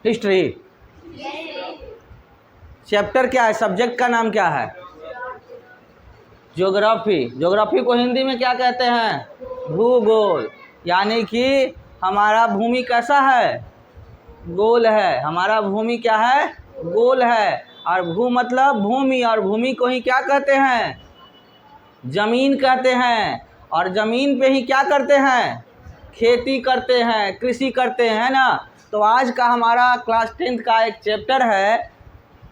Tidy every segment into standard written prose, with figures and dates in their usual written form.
History. Chapter क्या है, subject का नाम क्या है? ज्योग्राफी। ज्योग्राफी को हिंदी में क्या कहते हैं? भूगोल। यानी कि हमारा भूमि कैसा है? गोल है। हमारा भूमि क्या है? गोल है। और भू मतलब भूमि, और भूमि को ही क्या कहते हैं? जमीन कहते हैं। और जमीन पे ही क्या करते हैं? खेती करते हैं, कृषि करते हैं ना। तो आज का हमारा क्लास 10th का एक चैप्टर है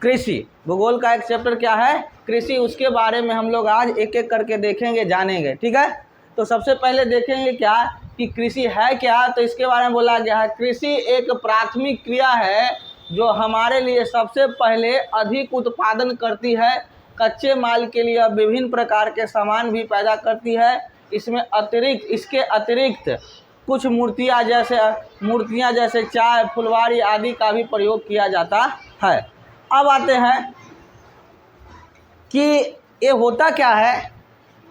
कृषि। भूगोल का एक चैप्टर क्या है? कृषि। उसके बारे में हम लोग आज एक एक करके देखेंगे, जानेंगे। ठीक है। तो सबसे पहले देखेंगे क्या कि कृषि है क्या। तो इसके बारे में बोला गया है कृषि एक प्राथमिक क्रिया है जो हमारे लिए सबसे पहले अधिक उत्पादन करती है, कच्चे माल के लिए विभिन्न प्रकार के सामान भी पैदा करती है। इसके अतिरिक्त कुछ मूर्तियाँ जैसे चाय, फुलवारी आदि का भी प्रयोग किया जाता है। अब आते हैं कि ये होता क्या है।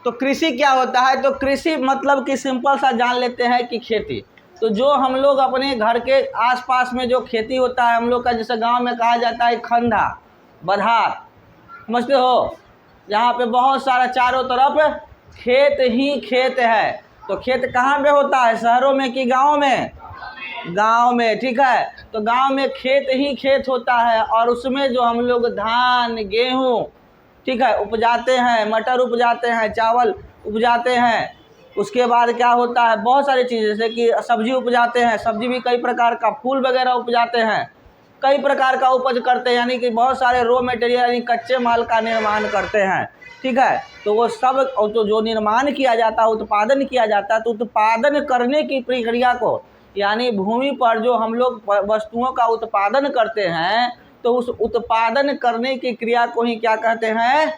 तो कृषि क्या होता है? तो कृषि मतलब कि सिंपल सा जान लेते हैं कि खेती। तो जो हम लोग अपने घर के आसपास में जो खेती होता है हम लोग का, जैसे गांव में कहा जाता है खंधा, बधार, समझते हो, जहाँ पे बहुत सारा चारों तरफ खेत ही खेत है। तो खेत कहाँ पे होता है? शहरों में कि गाँव में? गांव में। ठीक है। तो गांव में खेत ही खेत होता है और उसमें जो हम लोग धान, गेहूं, ठीक है, उपजाते हैं, मटर उपजाते हैं, चावल उपजाते हैं। उसके बाद क्या होता है, बहुत सारी चीज़ें जैसे कि सब्जी उपजाते हैं। सब्जी भी कई प्रकार का, फूल वगैरह उपजाते हैं, कई प्रकार का उपज करते हैं। यानी कि बहुत सारे रॉ मटेरियल यानी कच्चे माल का निर्माण करते हैं। ठीक है। तो वो सब तो जो निर्माण किया जाता है, उत्पादन किया जाता है, तो उत्पादन करने की प्रक्रिया को, यानी भूमि पर जो हम लोग वस्तुओं का उत्पादन करते हैं, तो उस उत्पादन करने की क्रिया को ही क्या कहते हैं?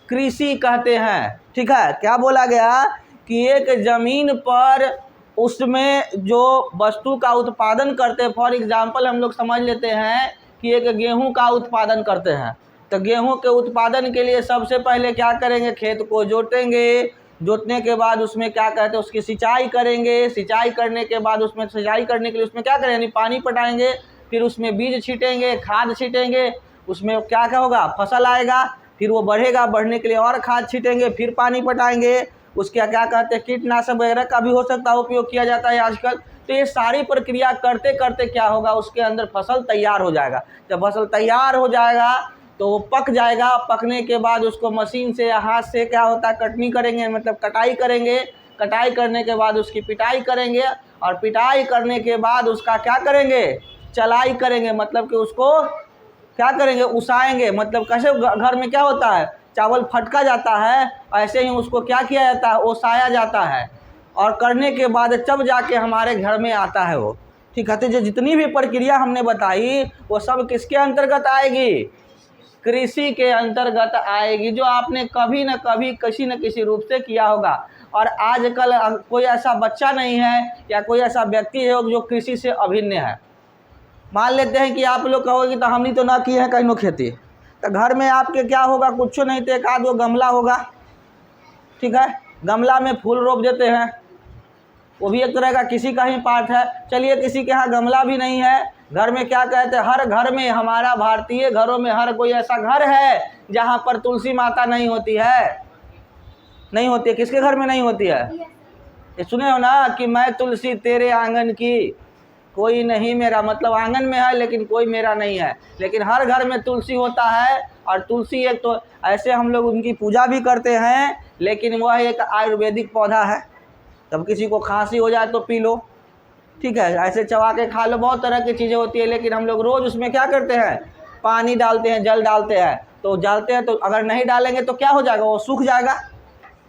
कृषि कहते हैं। ठीक है। क्या बोला गया कि एक ज़मीन पर उसमें जो वस्तु का उत्पादन करते हैं, फॉर एग्जांपल हम लोग समझ लेते हैं कि एक गेहूं का उत्पादन करते हैं। तो गेहूं के उत्पादन के लिए सबसे पहले क्या करेंगे? खेत को जोतेंगे। जोतने के बाद उसमें क्या कहते हैं, उसकी सिंचाई करेंगे। सिंचाई करने के बाद उसमें सिंचाई करने के लिए उसमें क्या करेंगे? यानी पानी पटाएंगे। फिर उसमें बीज छीटेंगे, खाद छीटेंगे। उसमें क्या क्या होगा? फसल आएगा। फिर वो बढ़ेगा, बढ़ने के लिए और खाद छीटेंगे, फिर पानी पटाएंगे। उसके क्या कहते हैं, कीटनाशक वगैरह का भी हो सकता है उपयोग किया जाता है आजकल। तो ये सारी प्रक्रिया करते करते क्या होगा, उसके अंदर फसल तैयार हो जाएगा। जब फसल तैयार हो जाएगा तो वो पक जाएगा। पकने के बाद उसको मशीन से या हाथ से क्या होता है, कटनी करेंगे, मतलब कटाई करेंगे। कटाई करने के बाद उसकी पिटाई करेंगे, और पिटाई करने के बाद उसका क्या करेंगे? चलाई करेंगे। मतलब कि उसको क्या करेंगे? उसाएंगे। मतलब कैसे घर में क्या होता है, चावल फटका जाता है, ऐसे ही उसको क्या किया जाता है? ओसाया जाता है। और करने के बाद तब जाके हमारे घर में आता है वो। ठीक है। तो जो जितनी भी प्रक्रिया हमने बताई वो सब किसके अंतर्गत आएगी? कृषि के अंतर्गत आएगी, जो आपने कभी न कभी किसी न किसी रूप से किया होगा। और आजकल कोई ऐसा बच्चा नहीं है या कोई ऐसा व्यक्ति है जो कृषि से अभिन्न है। मान लेते हैं कि आप लोग कहोगे तो हमने तो ना किए हैं कहीं खेती। तो घर में आपके क्या होगा? कुछ नहीं तो एक आध वो गमला होगा। ठीक है। गमला में फूल रोप देते हैं, वो भी एक तरह का किसी का ही पार्ट है। चलिए किसी के यहाँ गमला भी नहीं है, घर में क्या कहते हैं, हर घर में, हमारा भारतीय घरों में हर कोई ऐसा घर है जहाँ पर तुलसी माता नहीं होती है। नहीं होती है। किसके घर में नहीं होती है? ये सुने हो ना कि मैं तुलसी तेरे आंगन की, कोई नहीं मेरा, मतलब आंगन में है लेकिन कोई मेरा नहीं है। लेकिन हर घर में तुलसी होता है। और तुलसी एक तो ऐसे हम लोग उनकी पूजा भी करते हैं, लेकिन वह एक आयुर्वेदिक पौधा है। तब किसी को खांसी हो जाए तो पी लो, ठीक है, ऐसे चबा के खा लो, बहुत तरह की चीज़ें होती है। लेकिन हम लोग रोज़ उसमें क्या करते हैं? पानी डालते हैं, जल डालते हैं। तो डालते हैं तो अगर नहीं डालेंगे तो क्या हो जाएगा? वो सूख जाएगा।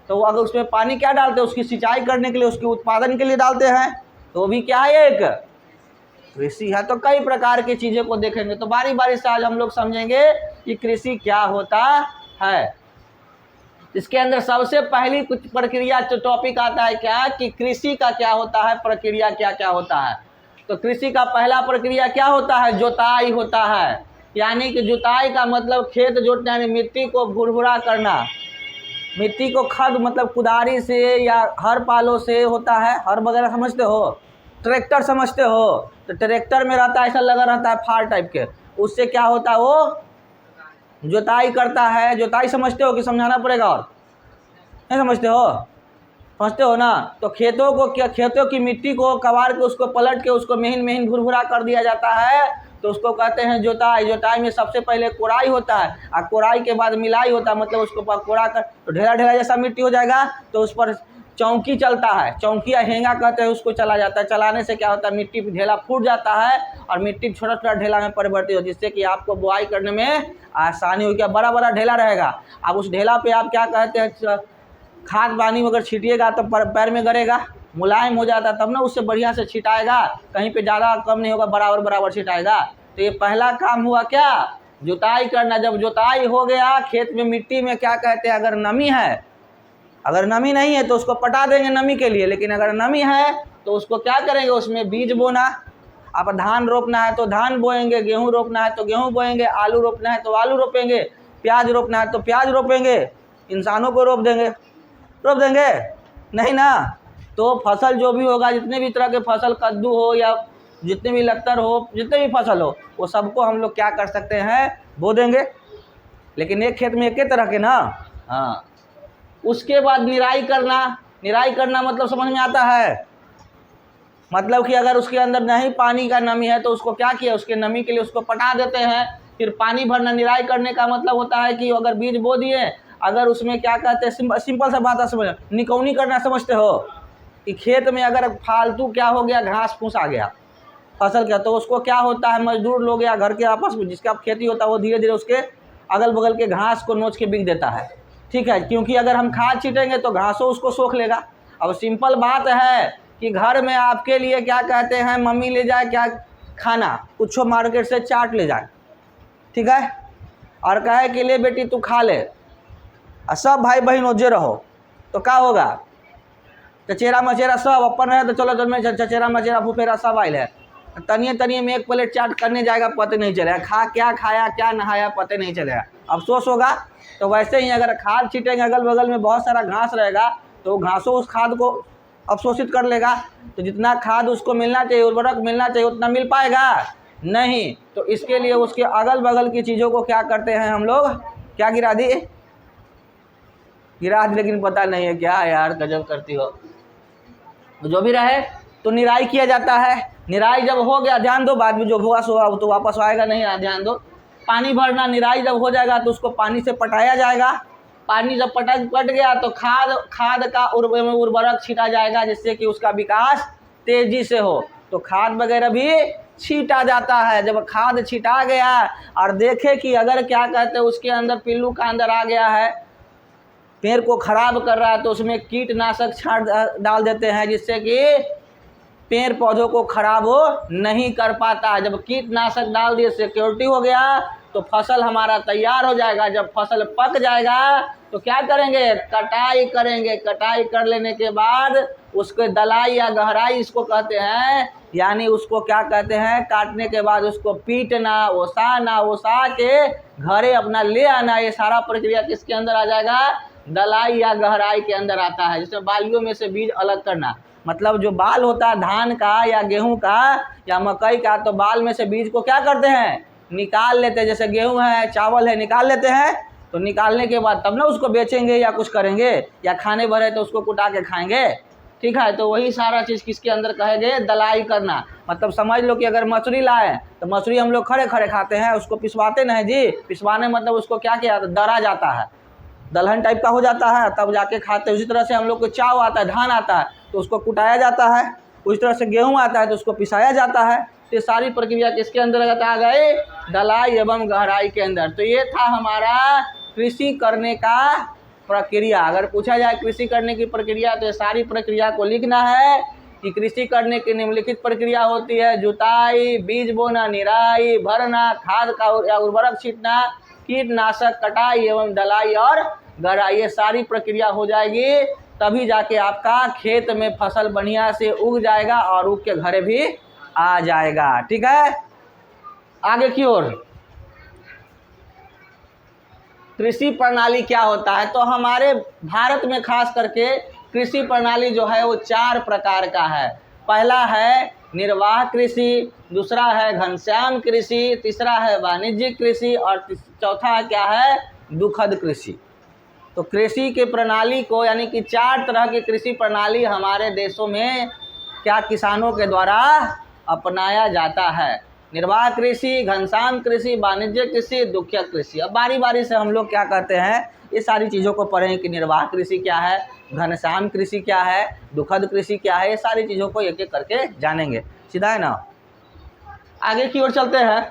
तो अगर उसमें पानी क्या डालते हैं? उसकी सिंचाई करने के लिए, उसके उत्पादन के लिए डालते हैं। तो भी क्या है? एक कृषि है। तो कई प्रकार की चीज़ों को देखेंगे। तो बारी बारी से आज हम लोग समझेंगे कि कृषि क्या होता है। इसके अंदर सबसे पहली कुछ प्रक्रिया जो टॉपिक आता है क्या कि कृषि का क्या होता है, प्रक्रिया क्या क्या होता है। तो कृषि का पहला प्रक्रिया क्या होता है? जोताई होता है। यानी कि जुताई का मतलब खेत जोतना, यानी मिट्टी को भुरभुरा करना। मिट्टी को खद मतलब कुदारी से या हर पालों से होता है। हर वगैरह समझते हो? ट्रैक्टर समझते हो? तो ट्रैक्टर में रहता है, ऐसा लगा रहता है फार टाइप के, उससे क्या होता है, वो जोताई करता है। जोताई समझते हो कि समझाना पड़ेगा? और नहीं समझते हो? समझते हो ना? तो खेतों को क्या, खेतों की मिट्टी को कबाड़ के उसको पलट के उसको महीन महीन भुरभुरा कर दिया जाता है, तो उसको कहते हैं जोताई। जोताई में सबसे पहले कोड़ाई होता है, और कोड़ाई के बाद मिलाई होता है, मतलब उसको कोड़ा कर तो ढेला ढेला जैसा मिट्टी हो जाएगा, तो उस पर चौकी चलता है, चौकी या हेंगा कहते हैं उसको, चला जाता है। चलाने से क्या होता है, मिट्टी ढेला फूट जाता है और मिट्टी छोटा छोटा ढेला में परिवर्तित हो, जिससे कि आपको बुआई करने में आसानी हो। क्या बड़ा बड़ा ढेला रहेगा, अब उस ढेला पे आप क्या कहते हैं, खाद पानी अगर छीटिएगा तो पैर में गड़ेगा, मुलायम हो जाता, तब ना उससे बढ़िया से छिटाएगा, कहीं पे ज़्यादा कम नहीं होगा, बराबर बराबर छिटाएगा। तो ये पहला काम हुआ क्या, जुताई करना। जब जुताई हो गया, खेत में मिट्टी में क्या कहते हैं, अगर नमी है, अगर नमी नहीं है तो उसको पटा देंगे नमी के लिए, लेकिन अगर नमी है तो उसको क्या करेंगे, उसमें बीज बोना। अब धान रोपना है तो धान बोएंगे, गेहूँ रोपना है तो गेहूँ बोएंगे, आलू रोपना है तो आलू रोपेंगे, प्याज रोपना है तो प्याज रोपेंगे, इंसानों को रोप देंगे नहीं ना। तो फसल जो भी होगा, जितने भी तरह के फसल, कद्दू हो या जितने भी लत्तर हो, जितने भी फसल हो, वो सबको हम लोग क्या कर सकते हैं, बो देंगे, लेकिन एक खेत में एक ही तरह के ना। हाँ, उसके बाद निराई करना। निराई करना मतलब समझ में आता है, मतलब कि अगर उसके अंदर नहीं पानी का नमी है तो उसको क्या किया, उसके नमी के लिए उसको पटा देते हैं, फिर पानी भरना। निराई करने का मतलब होता है कि अगर बीज बो दिए, अगर उसमें क्या कहते हैं, सिंपल सा बात है, समझ, निकौनी करना समझते हो, कि खेत में अगर फालतू क्या हो गया, घास फूस आ गया फसल का, तो उसको क्या होता है, मजदूर लोग या घर के आपस में जिसका खेती होता है वो धीरे धीरे उसके अगल बगल के घास को नोच के बिक देता है, ठीक है, क्योंकि अगर हम खाद छीटेंगे तो घासों उसको सोख लेगा। अब सिंपल बात है कि घर में आपके लिए क्या कहते हैं, मम्मी ले जाए क्या खाना, कुछ मार्केट से चाट ले जाए, ठीक है, और कहे कि ले बेटी तू खा ले, और सब भाई बहन ओजे रहो, तो क्या होगा, चचेरा मचेरा सब अपन रहे, तो चलो तो मैं चचेरा मचेरा फुफेरा सब आयल है, तनिए तनिए में एक प्लेट चाट करने जाएगा, पता नहीं चलेगा क्या खाया क्या नहाया, पता नहीं चलेगा, अफसोस होगा। तो वैसे ही अगर खाद छीटेंगे, अगल बगल में बहुत सारा घास रहेगा, तो घासों उस खाद को अवशोषित कर लेगा, तो जितना खाद उसको मिलना चाहिए, उर्वरक मिलना चाहिए, उतना मिल पाएगा नहीं। तो इसके लिए उसके अगल बगल की चीज़ों को क्या करते हैं हम लोग, क्या गिरा दी, लेकिन पता नहीं है क्या यार, गजब करती हो। तो जो भी रहे, तो निराई किया जाता है। निराई जब हो गया, ध्यान दो, बाद में जो होगा सो तो वापस आएगा नहीं, ध्यान दो। पानी भरना, निराई जब हो जाएगा तो उसको पानी से पटाया जाएगा। पानी जब पट गया तो खाद का उर्वरक छीटा जाएगा, जिससे कि उसका विकास तेजी से हो। तो खाद वगैरह भी छीटा जाता है। जब खाद छीटा गया और देखे कि अगर क्या कहते हैं उसके अंदर पिल्लू का अंदर आ गया है, पेड़ को खराब कर रहा है, तो उसमें कीटनाशक छाट डाल देते हैं, जिससे कि पेड़ पौधों को खराब हो नहीं कर पाता है। जब कीटनाशक डाल दिए, सिक्योरिटी हो गया, तो फसल हमारा तैयार हो जाएगा। जब फसल पक जाएगा तो क्या करेंगे, कटाई करेंगे। कटाई कर लेने के बाद उसके दलाई या गहराई इसको कहते हैं, यानी उसको क्या कहते हैं, काटने के बाद उसको पीटना, ओसा के घरे अपना ले आना। ये सारा प्रक्रिया किसके अंदर आ जाएगा, दलाई या गहराई के अंदर आता है। जिसमें बालियों में से बीज अलग करना, मतलब जो बाल होता है धान का या गेहूं का या मकई का, तो बाल में से बीज को क्या करते हैं, निकाल लेते हैं। जैसे गेहूं है, चावल है, निकाल लेते हैं, तो निकालने के बाद तब ना उसको बेचेंगे या कुछ करेंगे, या खाने भरे तो उसको कुटा के खाएंगे, ठीक है। तो वही सारा चीज़ किसके अंदर कहेंगे, दलाई करना। मतलब समझ लो कि अगर मसूरी लाए तो मसूरी हम लोग खड़े खड़े खाते हैं, उसको पिसवाते नहीं जी। पिसवाने मतलब उसको क्या किया, दरा जाता है, दलहन टाइप का हो जाता है, तब जाके खाते हैं। उसी तरह से हम लोग को चाव आता है, धान आता है, तो उसको कुटाया जाता है। उसी तरह से गेहूं आता है तो उसको पिसाया जाता है। तो ये सारी प्रक्रिया किसके अंदर आ गए, दलाई एवं गहराई के अंदर। तो ये था हमारा कृषि करने का प्रक्रिया। अगर पूछा जाए कृषि करने की प्रक्रिया, तो ये सारी प्रक्रिया को लिखना है कि कृषि करने की निम्नलिखित प्रक्रिया होती है: जुताई, बीज बोना, निराई, भरना, खाद का या उर्वरक छीटना, कीटनाशक, कटाई एवं दलाई और गहराई। ये सारी प्रक्रिया हो जाएगी, तभी जाके आपका खेत में फसल बढ़िया से उग जाएगा और उग के घरे भी आ जाएगा, ठीक है। आगे की ओर, कृषि प्रणाली क्या होता है, तो हमारे भारत में खास करके कृषि प्रणाली जो है वो 4 प्रकार का है। पहला है निर्वाह कृषि, दूसरा है घनश्याम कृषि, तीसरा है वाणिज्यिक कृषि और चौथा क्या है दुखद कृषि। तो कृषि के प्रणाली को यानी कि 4 तरह की कृषि प्रणाली हमारे देशों में क्या किसानों के द्वारा अपनाया जाता है। निर्वाह कृषि, घनश्याम कृषि, वाणिज्यिक कृषि, दुखद कृषि। अब बारी बारी से हम लोग क्या कहते हैं ये सारी चीज़ों को पढ़ें कि निर्वाह कृषि क्या है, घनश्याम कृषि क्या है, दुखद कृषि क्या है, ये सारी चीज़ों को एक एक करके जानेंगे। सीधा है ना। आगे की ओर चलते हैं।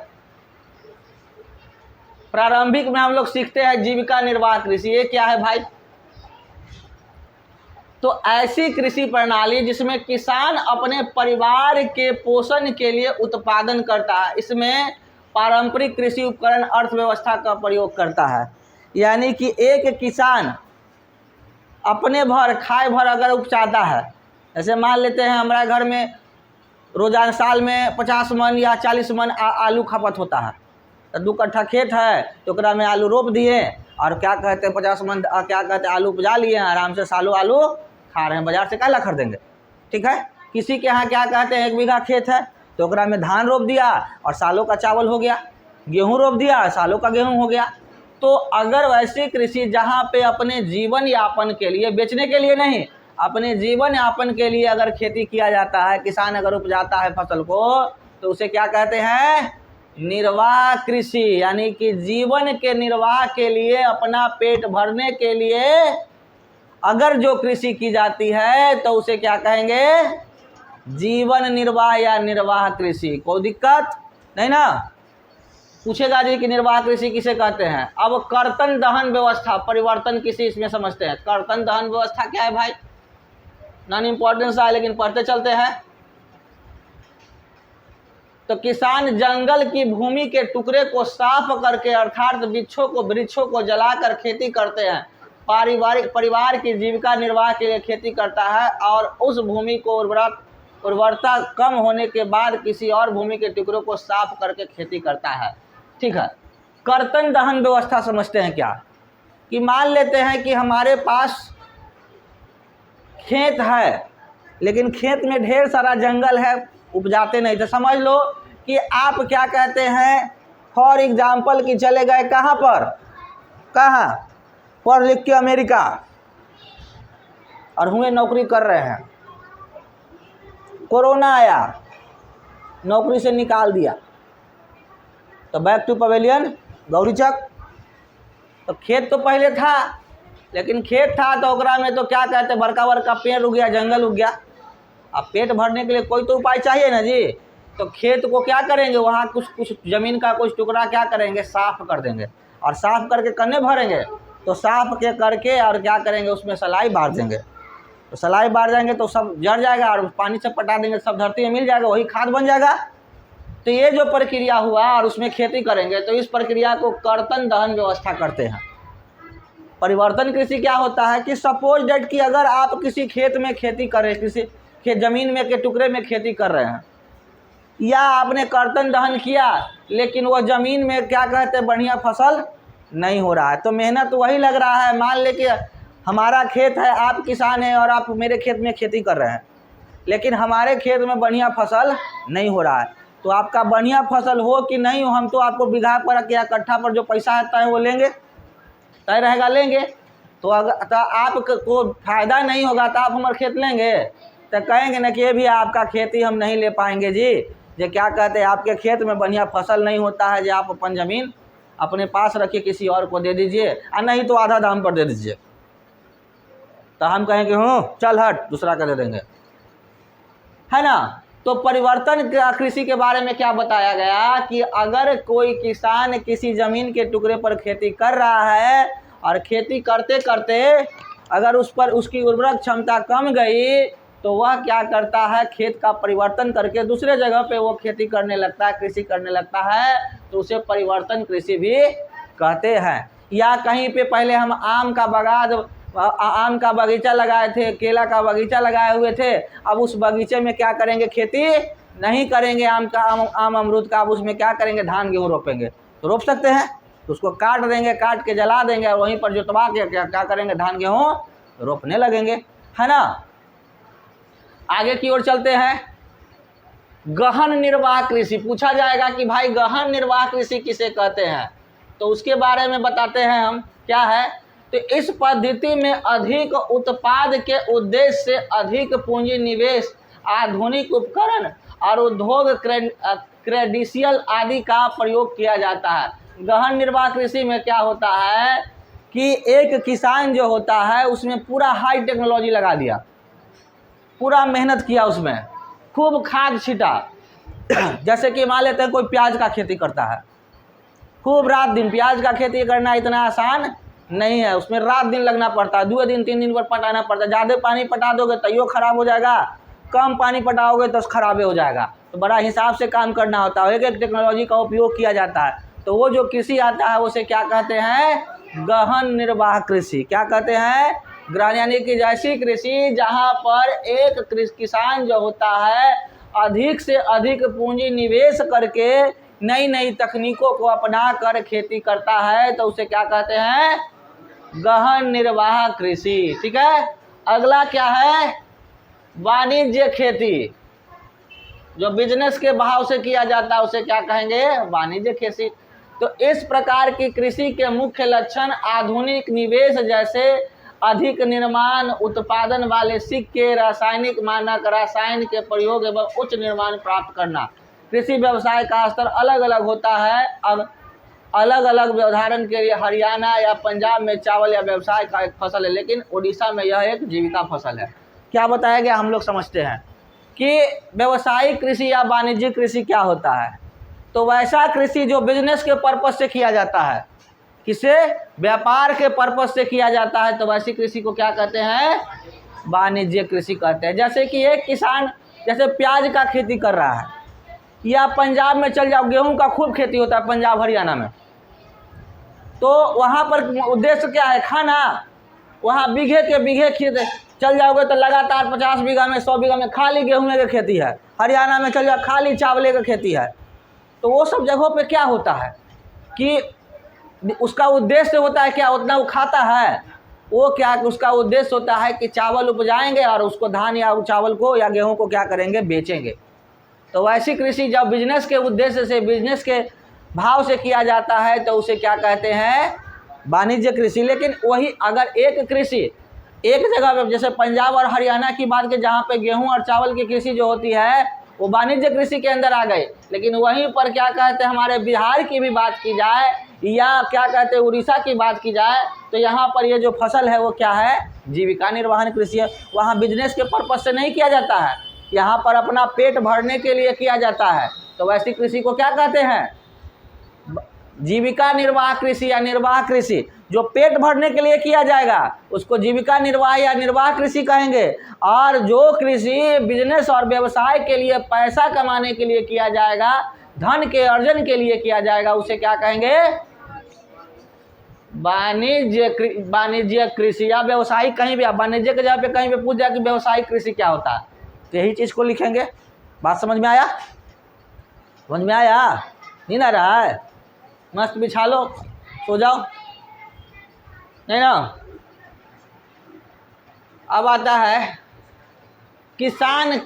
प्रारंभिक में हम लोग सीखते हैं जीविका निर्वाह कृषि। ये क्या है भाई? तो ऐसी कृषि प्रणाली जिसमें किसान अपने परिवार के पोषण के लिए उत्पादन करता है। इसमें पारंपरिक कृषि उपकरण अर्थव्यवस्था का प्रयोग करता है। यानी कि एक किसान अपने भर खाए भर अगर उपजाता है, जैसे मान लेते हैं हमारे घर में रोजाना साल में 50 मन या 40 मन आलू खपत होता है, तो 2 कट्ठा खेत है तो ओकरा में आलू रोप दिए और क्या कहते हैं 50 मन क्या कहते हैं आलू उपजा लिए, आराम से सालों आलू खा रहे हैं, बाजार से काला खरीदेंगे। ठीक है। किसी के यहाँ क्या कहते हैं 1 बीघा खेत है तो ओकरा में धान रोप दिया और सालों का चावल हो गया, गेहूँ रोप दिया सालों का गेहूँ हो गया। तो अगर वैसी कृषि जहाँ पे अपने जीवन यापन के लिए, बेचने के लिए नहीं, अपने जीवन यापन के लिए अगर खेती किया जाता है, किसान अगर उपजाता है फसल को, तो उसे क्या कहते हैं निर्वाह कृषि। यानी कि जीवन के निर्वाह के लिए, अपना पेट भरने के लिए अगर जो कृषि की जाती है तो उसे क्या कहेंगे जीवन निर्वाह या निर्वाह कृषि। कोई दिक्कत नहीं ना। पूछेगा जी कि निर्वाह कृषि किसे कहते हैं। अब कर्तन दहन व्यवस्था, परिवर्तन कृषि इसमें समझते हैं। कर्तन दहन व्यवस्था क्या है भाई? नॉन इम्पोर्टेंस है लेकिन पढ़ते चलते हैं। तो किसान जंगल की भूमि के टुकड़े को साफ करके अर्थात वृक्षों को जलाकर खेती करते हैं। परिवार की जीविका निर्वाह के लिए खेती करता है और उस भूमि को उर्वरता कम होने के बाद किसी और भूमि के टुकड़ों को साफ करके खेती करता है। ठीक है। कर्तन दहन व्यवस्था समझते हैं क्या? कि मान लेते हैं कि हमारे पास खेत है लेकिन खेत में ढेर सारा जंगल है, उपजाते नहीं, तो समझ लो कि आप क्या कहते हैं फॉर एग्जाम्पल कि चले गए कहाँ पर, कहाँ पढ़ लिख के अमेरिका और हुए नौकरी कर रहे हैं, कोरोना आया नौकरी से निकाल दिया, तो बैक टू पवेलियन गौरीचक। तो खेत तो पहले था लेकिन खेत था तो ओकरा में तो क्या कहते हैं बड़का पेड़ उग गया, जंगल उग गया। अब पेट भरने के लिए कोई तो उपाय चाहिए ना जी। तो खेत को क्या करेंगे, वहाँ कुछ ज़मीन का कुछ टुकड़ा क्या करेंगे साफ़ कर देंगे और साफ़ करके कन्ने भरेंगे, तो साफ़ के करके और क्या करेंगे उसमें सलाई बार देंगे। तो सलाई बार देंगे तो सब जड़ जाएगा और पानी से पटा देंगे, सब धरती में मिल जाएगा, वही खाद बन जाएगा। तो ये जो प्रक्रिया हुआ और उसमें खेती करेंगे, तो इस प्रक्रिया को कर्तन दहन व्यवस्था करते हैं। परिवर्तन कृषि क्या होता है कि सपोज डेट कि अगर आप किसी खेत में खेती कर रहे हैं, किसी ज़मीन में के टुकड़े में खेती कर रहे हैं, या आपने कर्तन दहन किया लेकिन वह ज़मीन में क्या कहते हैं बढ़िया फसल नहीं हो रहा है, तो मेहनत वही लग रहा है। मान ले कि हमारा खेत है, आप किसान हैं और आप मेरे खेत में खेती कर रहे हैं, लेकिन हमारे खेत में बढ़िया फसल नहीं हो रहा है, तो आपका बढ़िया फसल हो कि नहीं हो, हम तो आपको बीघा पर या कट्ठा पर जो पैसा है तय वो लेंगे, तय रहेगा लेंगे। तो अगर आपको फ़ायदा नहीं होगा तो आप हमारे खेत लेंगे, तो कहेंगे ना कि ये भी आपका खेती हम नहीं ले पाएंगे जी, जो क्या कहते हैं आपके खेत में बढ़िया फसल नहीं होता है, जो आप अपन ज़मीन अपने पास रखिए किसी और को दे दीजिए और नहीं तो आधा दाम पर दे दीजिए। तो हम कहेंगे चल हट दूसरा का दे देंगे, है ना। तो परिवर्तन कृषि के बारे में क्या बताया गया कि अगर कोई किसान किसी ज़मीन के टुकड़े पर खेती कर रहा है और खेती करते करते अगर उस पर उसकी उर्वरक क्षमता कम गई तो वह क्या करता है खेत का परिवर्तन करके दूसरे जगह पे वो खेती करने लगता है, कृषि करने लगता है, तो उसे परिवर्तन कृषि भी कहते हैं। या कहीं पे पहले हम आम का बगीचा लगाए थे, केला का बगीचा लगाए हुए थे, अब उस बगीचे में क्या करेंगे खेती नहीं करेंगे आम अमरूद का, अब उसमें क्या करेंगे धान गेहूँ रोपेंगे। तो रोप सकते हैं, तो उसको काट देंगे, काट के जला देंगे और वहीं पर जोतवा के क्या करेंगे धान गेहूँ रोपने लगेंगे, है ना। आगे की ओर चलते हैं। गहन निर्वाह कृषि पूछा जाएगा कि भाई गहन निर्वाह कृषि किसे कहते हैं, तो उसके बारे में बताते हैं हम क्या है। तो इस पद्धति में अधिक उत्पाद के उद्देश्य से अधिक पूंजी निवेश, आधुनिक उपकरण और उद्योग क्रेडिशियल आदि का प्रयोग किया जाता है। गहन निर्वाह कृषि में क्या होता है कि एक किसान जो होता है उसमें पूरा हाई टेक्नोलॉजी लगा दिया, पूरा मेहनत किया, उसमें खूब खाद छिटा। जैसे कि मान लेते हैं कोई प्याज का खेती करता है, खूब रात दिन प्याज का खेती करना इतना आसान नहीं है, उसमें रात दिन लगना पड़ता है, 2 दिन 3 दिन पर पटाना पड़ता है। ज़्यादा पानी पटा दोगे तो यो खराब हो जाएगा, कम पानी पटाओगे तो खराबे हो जाएगा। तो बड़ा हिसाब से काम करना होता है, एक एक टेक्नोलॉजी का उपयोग किया जाता है। तो वो जो कृषि आता है उसे क्या कहते हैं, गहन निर्वाह कृषि। क्या कहते हैं, ग्रहण यानी कि ऐसी कृषि जहाँ पर एक किसान जो होता है अधिक से अधिक पूंजी निवेश करके नई नई तकनीकों को अपना कर खेती करता है, तो उसे क्या कहते हैं, गहन निर्वाह कृषि। ठीक है। अगला क्या है, वाणिज्य खेती, जो बिजनेस के भाव से किया जाता है उसे क्या कहेंगे, वाणिज्य कृषि। तो इस प्रकार की कृषि के मुख्य लक्षण आधुनिक निवेश जैसे अधिक निर्माण, उत्पादन वाले सिक्के, रासायनिक मानक, रसायन के प्रयोग एवं उच्च निर्माण प्राप्त करना। कृषि व्यवसाय का स्तर अलग अलग होता है। अब अलग अलग उदाहरण के लिए हरियाणा या पंजाब में चावल या व्यवसाय का एक फसल है, लेकिन उड़ीसा में यह एक जीविका फसल है। क्या बताया गया, हम लोग समझते हैं कि व्यवसायिक कृषि या वाणिज्यिक कृषि क्या होता है। तो वैसा कृषि जो बिजनेस के पर्पज से किया जाता है, किसे, व्यापार के पर्पज से किया जाता है, तो वैसी कृषि को क्या कहते हैं, वाणिज्य कृषि कहते हैं। जैसे कि एक किसान जैसे प्याज का खेती कर रहा है, या पंजाब में चल जाओ, गेहूं का खूब खेती होता है पंजाब हरियाणा में, तो वहाँ पर उद्देश्य क्या है, खाना। वहाँ बीघे के बीघे खेत चल जाओगे तो लगातार 50 बीघा में 100 बीघा में खाली गेहूं की खेती है। हरियाणा में चल जाओ खाली चावले की खेती है। तो वो सब जगहों पे क्या होता है कि उसका उद्देश्य होता है क्या, उतना वो खाता है, वो क्या उसका उद्देश्य होता है कि चावल उपजाएंगे और उसको धान या चावल को या गेहूं को क्या करेंगे, बेचेंगे। तो वैसी कृषि जब बिजनेस के उद्देश्य से, बिजनेस के भाव से किया जाता है तो उसे क्या कहते हैं, वाणिज्य कृषि। लेकिन वही अगर एक कृषि एक जगह पे, जैसे पंजाब और हरियाणा की बात की, जहाँ पे गेहूं और चावल की कृषि जो होती है वो वाणिज्य कृषि के अंदर आ गए। लेकिन वहीं पर क्या कहते हैं, हमारे बिहार की भी बात की जाए या क्या कहते हैं उड़ीसा की बात की जाए, तो यहाँ पर ये जो फसल है वो क्या है, जीविका निर्वाहन कृषि है। वहाँ बिजनेस के पर्पज से नहीं किया जाता है, यहाँ पर अपना पेट भरने के लिए किया जाता है। तो वैसी कृषि को क्या कहते हैं, जीविका निर्वाह कृषि या निर्वाह कृषि। जो पेट भरने के लिए किया जाएगा उसको जीविका निर्वाह या निर्वाह कृषि कहेंगे। और जो कृषि बिजनेस और व्यवसाय के लिए, पैसा कमाने के लिए किया जाएगा, धन के अर्जन के लिए किया जाएगा, उसे क्या कहेंगे, वाणिज्य कृषि या व्यवसायिक। कहीं भी आप वाणिज्य के जगह पे कहीं भी पूछ जाए कि व्यवसायिक कृषि क्या होता है, तो यही चीज़ को लिखेंगे। बात समझ में आया, समझ में आया, नहीं आ रहा है, मस्त बिछा लो, सो जाओ, नहीं ना। अब आता है किसान।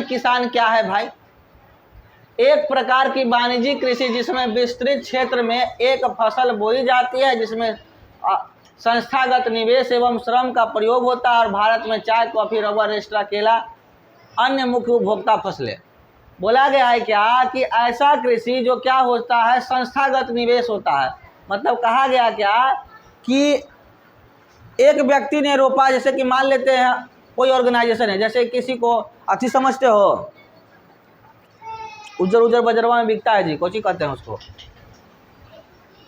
किसान क्या है भाई, एक प्रकार की वाणिज्यिक कृषि जिसमें विस्तृत क्षेत्र में एक फसल बोई जाती है, जिसमें संस्थागत निवेश एवं श्रम का प्रयोग होता है। और भारत में चाय, कॉफी, रबर, एक्स्ट्रा, केला अन्य मुख्य उपभोक्ता फसलें। बोला गया है क्या कि ऐसा कृषि जो क्या होता है, संस्थागत निवेश होता है। मतलब कहा गया क्या कि एक व्यक्ति ने रोपा, जैसे कि मान लेते हैं कोई ऑर्गेनाइजेशन है, जैसे किसी को अच्छी समझते हो, उजर बजरवा में बिकता है जी, कोची कहते हैं उसको,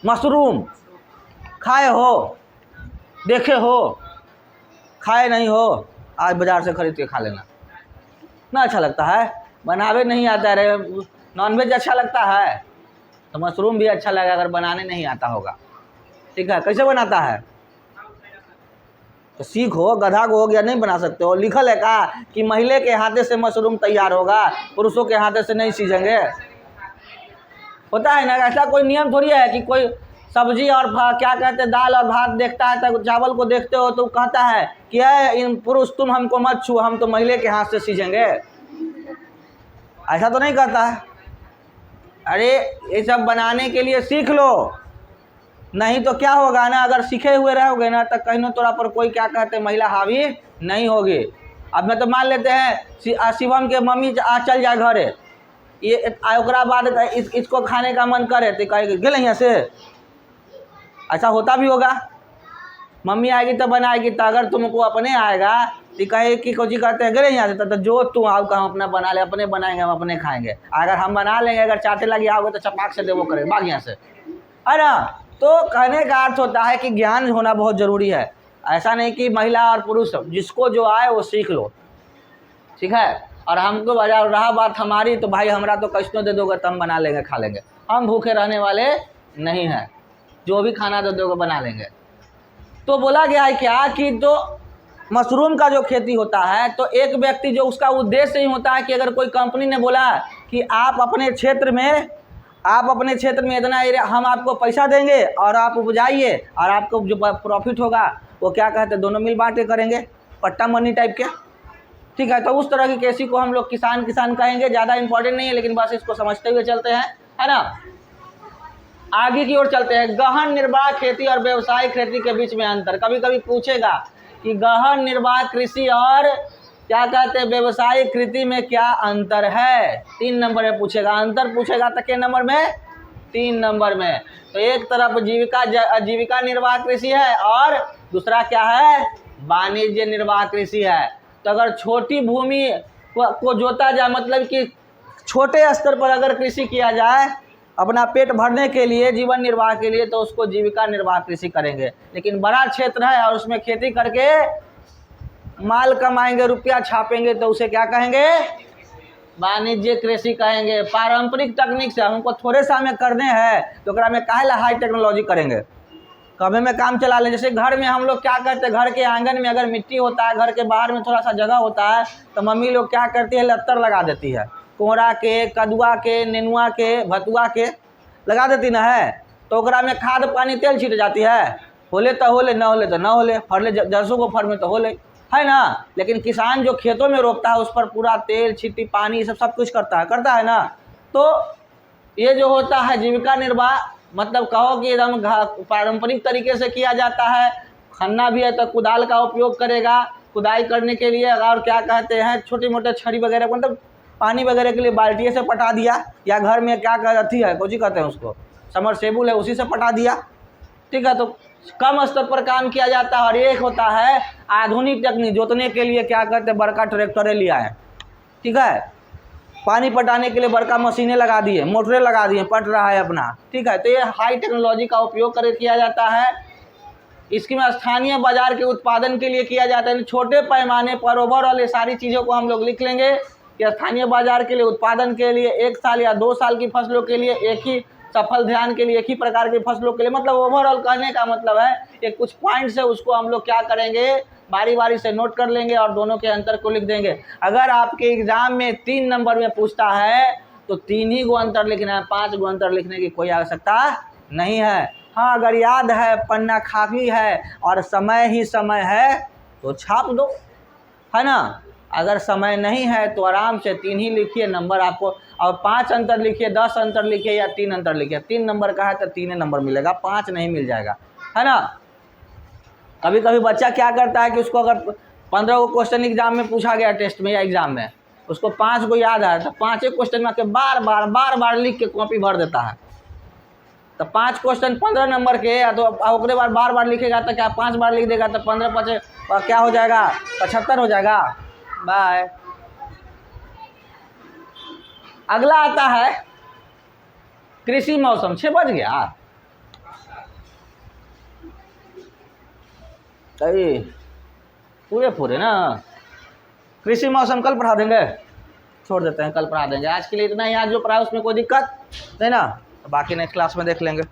मशरूम। खाए हो, देखे हो, खाए नहीं हो, आज बाजार से खरीद के खा लेना ना, अच्छा लगता है। बनावे नहीं आता है, नॉनवेज अच्छा लगता है तो मशरूम भी अच्छा लगेगा अगर बनाने नहीं आता होगा। ठीक है, कैसे बनाता है तो सीखो, गधा को हो गया नहीं बना सकते हो। लिखल है का कि महिला के हाथे से मशरूम तैयार होगा, पुरुषों के हाथे से नहीं सीखेंगे, होता है ना। ऐसा कोई नियम थोड़ी है कि कोई सब्जी और क्या कहते हैं दाल और भात देखता है, तो चावल को देखते हो तो कहता है कि इन पुरुष तुम हमको मत छू, हम तो महिला के हाथ से सींचेंगे। ऐसा तो नहीं कहता है। अरे ये सब बनाने के लिए सीख लो, नहीं तो क्या होगा ना, अगर सीखे हुए रहोगे ना तो कहीं ना तोरा पर कोई क्या कहते हैं महिला हावी नहीं होगी। अब मैं तो मान लेते हैं शिवम के मम्मी चल जाए घरे, ये ओकरा बाद इसको खाने का मन करे तो कहेगी गेल यहाँ से, ऐसा होता भी होगा। मम्मी आएगी तो बनाएगी, तो अगर तुमको अपने आएगा तो कहे कि कोची कहते हैं गेले यहाँ से, तो जो तुम आओ हम अपना बना ले, अपने बनाएंगे हम अपने खाएंगे। अगर हम बना लेंगे, अगर चाटे लगे आओगे तो चपाक से देवो करेंगे भाग यहाँ से, है ना। तो कहने का अर्थ होता है कि ज्ञान होना बहुत ज़रूरी है। ऐसा नहीं कि महिला और पुरुष जिसको जो आए वो सीख लो, ठीक है। और हमको रहा बात हमारी, तो भाई हमारा तो कैसनो दे दोगे तो हम बना लेंगे खा लेंगे, हम भूखे रहने वाले नहीं हैं, जो भी खाना दे दोगे बना लेंगे। तो बोला गया है क्या कि जो मशरूम का जो खेती होता है, तो एक व्यक्ति जो उसका उद्देश्य ही होता है कि अगर कोई कंपनी ने बोला कि आप अपने क्षेत्र में इतना एरिया हम आपको पैसा देंगे और आप उपजाइए और आपको जो प्रॉफिट होगा वो क्या कहते हैं दोनों मिल बांट के करेंगे, पट्टा मनी टाइप के, ठीक है। तो उस तरह की केसी को हम लोग किसान कहेंगे, ज़्यादा इंपॉर्टेंट नहीं है लेकिन बस इसको समझते हुए चलते हैं, है ना। आगे की ओर चलते हैं। गहन निर्वाह खेती और व्यावसायिक खेती के बीच में अंतर। कभी कभी पूछेगा कि गहन निर्वाह कृषि और क्या कहते हैं व्यवसायिक खेती में क्या अंतर है, 3 नंबर में पूछेगा। अंतर पूछेगा तो के नंबर में, 3 नंबर में। तो एक तरफ जीविका निर्वाह कृषि है और दूसरा क्या है, वाणिज्य निर्वाह कृषि है। तो अगर छोटी भूमि को जोता जाए, मतलब कि छोटे स्तर पर अगर कृषि किया जाए अपना पेट भरने के लिए, जीवन निर्वाह के लिए, तो उसको जीविका निर्वाह कृषि करेंगे। लेकिन बड़ा क्षेत्र है और उसमें खेती करके माल कमाएंगे, रुपया छापेंगे, तो उसे क्या कहेंगे, वाणिज्य कृषि कहेंगे। पारंपरिक तकनीक से हमको थोड़े सा में करने हैं तो में काहे ला हाई टेक्नोलॉजी करेंगे, कभी में काम चला लें। जैसे घर में हम लोग क्या करते हैं, घर के आंगन में अगर मिट्टी होता है, घर के बाहर में थोड़ा सा जगह होता है, तो मम्मी लोग क्या करती है, लत्तर लगा देती है, कोहरा के, कदुआ के, नेनुआ के, भतुआ के लगा देती ना है। तो ओकरा में खाद पानी तेल छीट जाती है, होले तो होले, न होले तो न होले, फरले जरसों को फर में तो होले, है ना। लेकिन किसान जो खेतों में रोपता है उस पर पूरा तेल छिट्टी पानी सब कुछ करता है ना। तो ये जो होता है जीविका निर्वाह, मतलब कहो कि एकदम पारंपरिक तरीके से किया जाता है। खन्ना भी है तो कुदाल का उपयोग करेगा खुदाई करने के लिए, और क्या कहते हैं छोटे मोटे छड़ी वगैरह, मतलब पानी वगैरह के लिए बाल्टी से पटा दिया, या घर में क्या कहती है कुछ कहते हैं उसको, समरसेबुल है, उसी से पटा दिया, ठीक है। तो कम स्तर पर काम किया जाता है। और एक होता है आधुनिक तकनीक, जोतने के लिए क्या कहते हैं बड़का ट्रैक्टरें लिया है, ठीक है, पानी पटाने के लिए बड़का मशीनें लगा दिए, मोटरें लगा दिए, पट रहा है अपना, ठीक है। तो ये हाई टेक्नोलॉजी का उपयोग करके किया जाता है। इसकी में स्थानीय बाजार के उत्पादन के लिए किया जाता है। छोटे पैमाने पर ओवरऑल ये सारी चीज़ों को हम लोग लिख लेंगे कि स्थानीय बाजार के लिए, उत्पादन के लिए, 1 साल या 2 साल की फसलों के लिए, एक ही सफल ध्यान के लिए, एक ही प्रकार की फसलों के लिए, मतलब ओवरऑल कहने का मतलब है कि कुछ पॉइंट्स है उसको हम लोग क्या करेंगे, बारी बारी से नोट कर लेंगे और दोनों के अंतर को लिख देंगे। अगर आपके एग्जाम में 3 नंबर में पूछता है तो 3 ही गो अंतर लिखना है, 5 गो अंतर लिखने की कोई आवश्यकता नहीं है। हाँ, अगर याद है, पन्ना खाली है और समय ही समय है तो छाप दो, है ना। अगर समय नहीं है तो आराम से 3 ही लिखिए, नंबर आपको, और 5 अंतर लिखिए, 10 अंतर लिखिए या 3 अंतर लिखिए। 3 नंबर का है तो 3 नंबर मिलेगा, 5 नहीं मिल जाएगा, है ना। कभी कभी बच्चा क्या करता है कि उसको अगर 15 को क्वेश्चन एग्जाम में पूछा गया, टेस्ट में या एग्जाम में, उसको 5 को याद है तो 5 क्वेश्चन में के बार बार लिख के कॉपी भर देता है। तो 5 क्वेश्चन 15 नंबर के, या तो अगले बार बार लिखेगा तो क्या 5 बार लिख देगा तो 15 5 क्या हो जाएगा, 75 हो जाएगा। बाय। अगला आता है कृषि मौसम। 6 बज गया, पूरे ना। कृषि मौसम कल पढ़ा देंगे, छोड़ देते हैं, कल पढ़ा देंगे। आज के लिए इतना ही। आज जो पढ़ा उसमें कोई दिक्कत नहीं ना, बाकी नेक्स्ट क्लास में देख लेंगे।